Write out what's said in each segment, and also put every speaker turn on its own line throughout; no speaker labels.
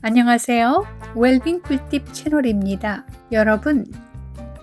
안녕하세요. 웰빙 꿀팁 채널입니다. 여러분,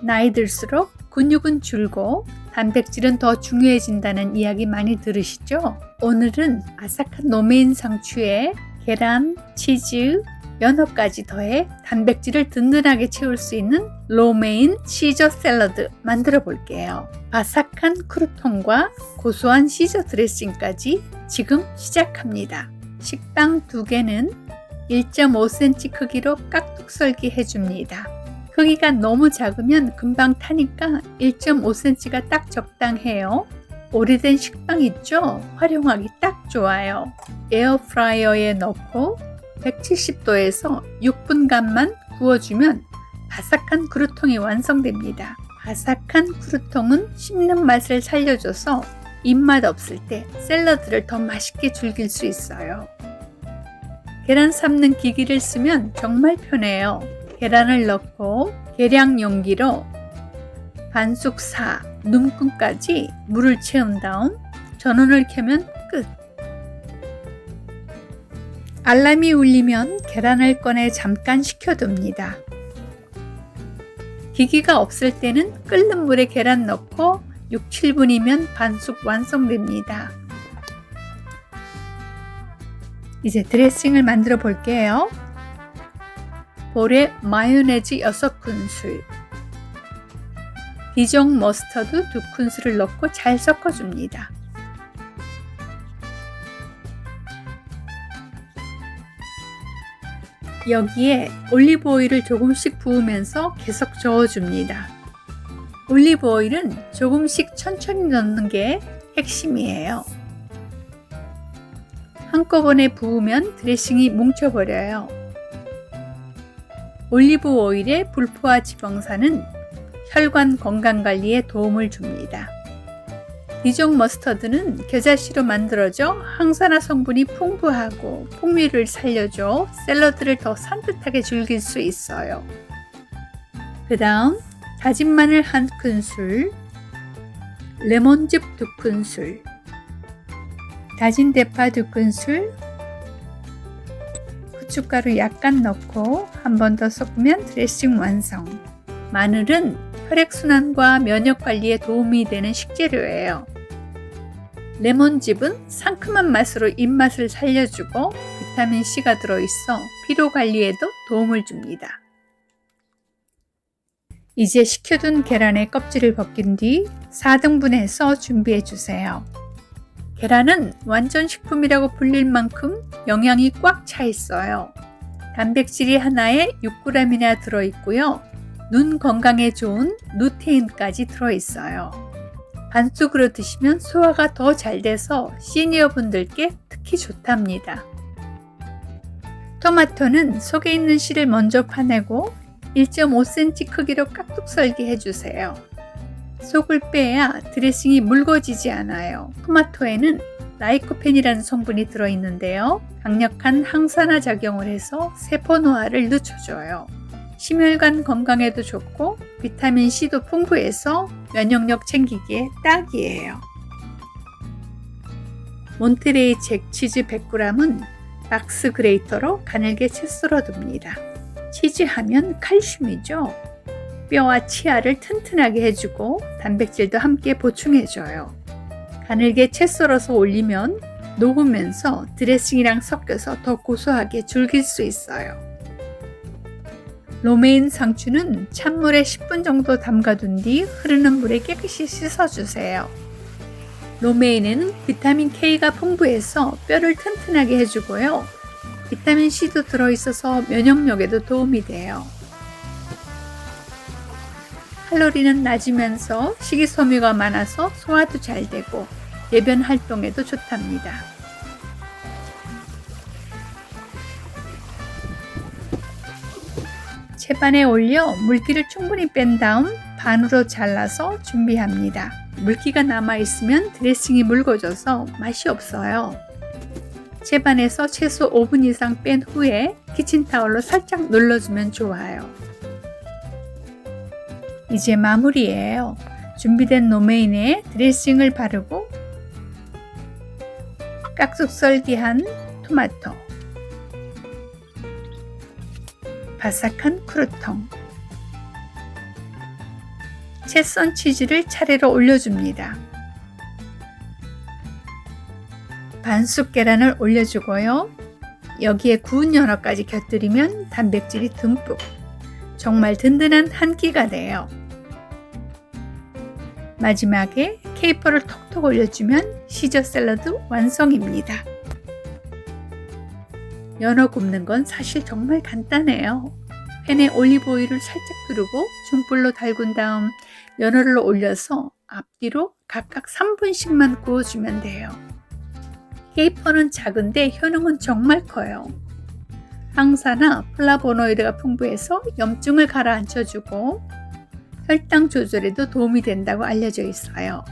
나이 들수록 근육은 줄고 단백질은 더 중요해진다는 이야기 많이 들으시죠? 오늘은 아삭한 로메인 상추에 계란, 치즈, 연어까지 더해 단백질을 든든하게 채울 수 있는 로메인 시저 샐러드 만들어 볼게요. 바삭한 크루통과 고소한 시저 드레싱까지 지금 시작합니다. 식빵 2개는 1.5cm 크기로 깍둑 썰기 해줍니다. 크기가 너무 작으면 금방 타니까 1.5cm가 딱 적당해요. 오래된 식빵 있죠? 활용하기 딱 좋아요. 에어프라이어에 넣고 170도에서 6분간만 구워주면 바삭한 크루통이 완성됩니다. 바삭한 크루통은 씹는 맛을 살려줘서 입맛 없을 때 샐러드를 더 맛있게 즐길 수 있어요. 계란 삶는 기기를 쓰면 정말 편해요. 계란을 넣고 계량 용기로 반숙 4, 눈금까지 물을 채운 다음 전원을 켜면 끝. 알람이 울리면 계란을 꺼내 잠깐 식혀둡니다. 기기가 없을 때는 끓는 물에 계란 넣고 6, 7분이면 반숙 완성됩니다. 이제 드레싱을 만들어 볼게요. 볼에 마요네즈 6큰술, 디종 머스터드 2큰술을 넣고 잘 섞어줍니다. 여기에 올리브 오일을 조금씩 부으면서 계속 저어줍니다. 올리브 오일은 조금씩 천천히 넣는 게 핵심이에요. 한꺼번에 부으면 드레싱이 뭉쳐버려요. 올리브 오일의 불포화 지방산은 혈관 건강관리에 도움을 줍니다. 디종 머스터드는 겨자씨로 만들어져 항산화 성분이 풍부하고 풍미를 살려줘 샐러드를 더 산뜻하게 즐길 수 있어요. 그 다음 다진 마늘 1큰술, 레몬즙 2큰술, 다진 대파 2큰술, 후춧가루 약간 넣고 한 번 더 섞으면 드레싱 완성. 마늘은 혈액순환과 면역관리에 도움이 되는 식재료예요. 레몬즙은 상큼한 맛으로 입맛을 살려주고 비타민C가 들어있어 피로관리에도 도움을 줍니다. 이제 식혀둔 계란의 껍질을 벗긴 뒤 4등분해서 준비해주세요. 계란은 완전 식품이라고 불릴 만큼 영양이 꽉 차 있어요. 단백질이 하나에 6g이나 들어있고요. 눈 건강에 좋은 루테인까지 들어있어요. 반숙으로 드시면 소화가 더 잘 돼서 시니어분들께 특히 좋답니다. 토마토는 속에 있는 씨를 먼저 파내고 1.5cm 크기로 깍둑 썰기 해주세요. 속을 빼야 드레싱이 묽어지지 않아요. 토마토에는 라이코펜이라는 성분이 들어있는데요. 강력한 항산화 작용을 해서 세포 노화를 늦춰줘요. 심혈관 건강에도 좋고 비타민C도 풍부해서 면역력 챙기기에 딱이에요. 몬테레이 잭 치즈 100g은 박스 그레이터로 가늘게 채 썰어둡니다. 치즈 하면 칼슘이죠. 뼈와 치아를 튼튼하게 해주고 단백질도 함께 보충해줘요. 가늘게 채 썰어서 올리면 녹으면서 드레싱이랑 섞여서 더 고소하게 즐길 수 있어요. 로메인 상추는 찬물에 10분 정도 담가둔 뒤 흐르는 물에 깨끗이 씻어주세요. 로메인에는 비타민 K가 풍부해서 뼈를 튼튼하게 해주고요. 비타민C도 들어있어서 면역력에도 도움이 돼요. 칼로리는 낮으면서 식이섬유가 많아서 소화도 잘 되고 배변 활동에도 좋답니다. 채반에 올려 물기를 충분히 뺀 다음 반으로 잘라서 준비합니다. 물기가 남아있으면 드레싱이 묽어져서 맛이 없어요. 채반에서 최소 5분 이상 뺀 후에 키친타올로 살짝 눌러주면 좋아요. 이제 마무리예요. 준비된 로메인에 드레싱을 바르고 깍둑 썰기한 토마토, 바삭한 크루통. 채 썬 치즈를 차례로 올려줍니다. 반숙 계란을 올려주고요. 여기에 구운 연어까지 곁들이면 단백질이 듬뿍. 정말 든든한 한 끼가 돼요. 마지막에 케이퍼를 톡톡 올려주면 시저 샐러드 완성입니다. 연어 굽는 건 사실 정말 간단해요. 팬에 올리브 오일을 살짝 두르고 중불로 달군 다음 연어를 올려서 앞뒤로 각각 3분씩만 구워주면 돼요. 케이퍼는 작은데 효능은 정말 커요. 항산화, 플라보노이드가 풍부해서 염증을 가라앉혀주고 혈당 조절에도 도움이 된다고 알려져 있어요.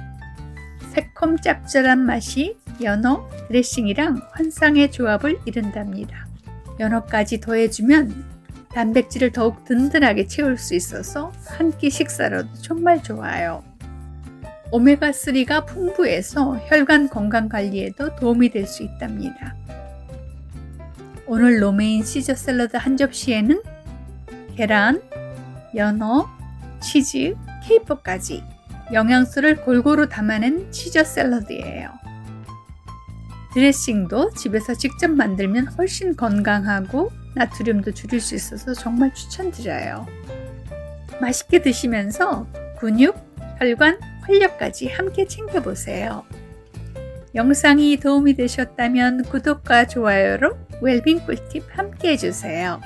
새콤 짭짤한 맛이 연어 드레싱이랑 환상의 조합을 이룬답니다. 연어까지 더해주면 단백질을 더욱 든든하게 채울 수 있어서 한 끼 식사로도 정말 좋아요. 오메가3가 풍부해서 혈관 건강 관리에도 도움이 될 수 있답니다. 오늘 로메인 시저 샐러드 한 접시에는 계란, 연어, 치즈, 케이퍼까지 영양소를 골고루 담아낸 시저 샐러드예요. 드레싱도 집에서 직접 만들면 훨씬 건강하고 나트륨도 줄일 수 있어서 정말 추천드려요. 맛있게 드시면서 근육, 혈관, 활력까지 함께 챙겨보세요. 영상이 도움이 되셨다면 구독과 좋아요로 웰빙 꿀팁 함께 해주세요.